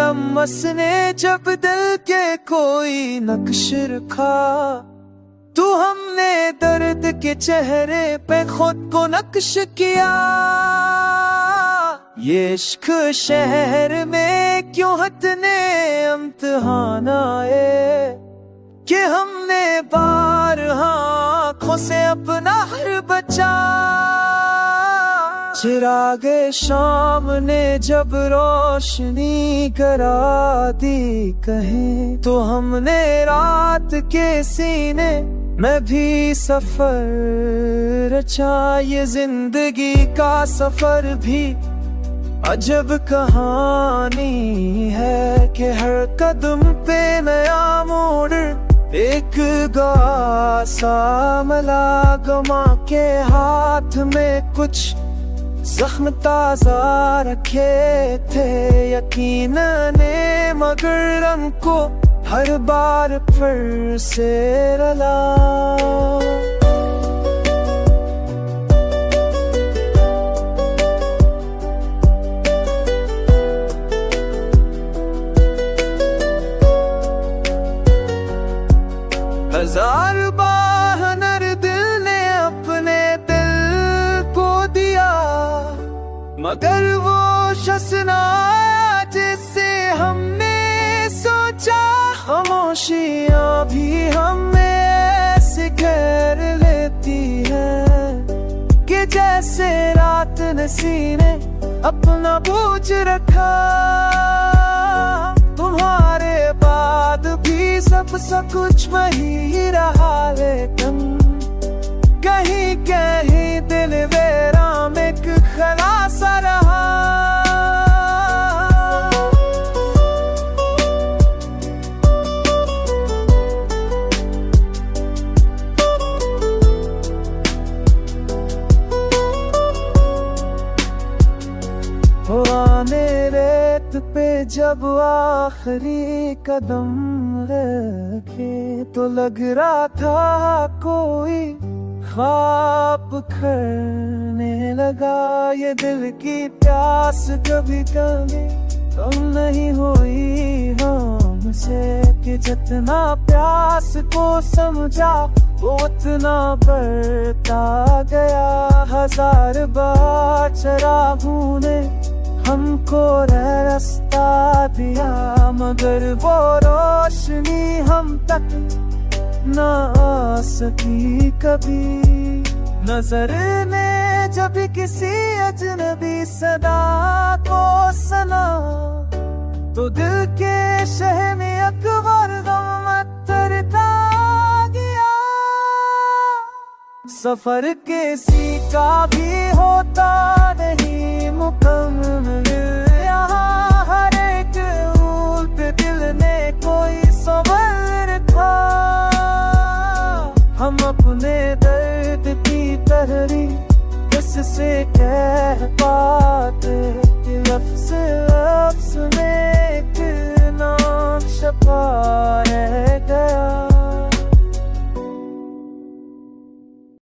तमस ने जब दिल के कोई नक्श रखा, तू हमने दर्द के चेहरे पे खुद को नक्श किया। ये इश्क शहर में क्यों हतने इम्तिहान आए, कि हमने बार आँखों से अपना हर बचा। चिरागे शाम ने जब रोशनी करा दी कहीं, तो हमने रात के सीने में भी सफर रचा। ये जिंदगी का सफर भी अजब कहानी है, कि हर कदम पे नया मोड़, एक गासा मलागमा के हाथ में कुछ जख्म ताजा रखे थे यकीनन ने, मगर रंग को हर बार फिर से रला। हजार बाहर दिल ने अपने दिल को दिया, मगर वो शख्स ना जिससे हमने सोचा। खामोशियां भी हमें ऐसे घेर लेती है, कि जैसे रात ने सीने अपना बोझ रखा। तुम्हारे बाद भी सब कुछ वही रहा, लेकिन कहीं कहीं दिल मेरा में एक खलासा रहा। पुराने रेत पे जब आखिरी कदम रखे, तो लग रहा था कोई ख्वाब करने लगा। ये दिल की प्यास कभी कभी कम नहीं हुई हमसे, कि जितना प्यास को समझा वो उतना बढ़ता गया। हजार बार चरागों ने हमको रास्ता दिया, मगर वो रोशनी हम तक न आ सकी कभी। नजर ने जब किसी अजनबी सदा को सुना, तो दिल के शहर में अकबर गम तरता गया। सफर किसी का भी होता नहीं,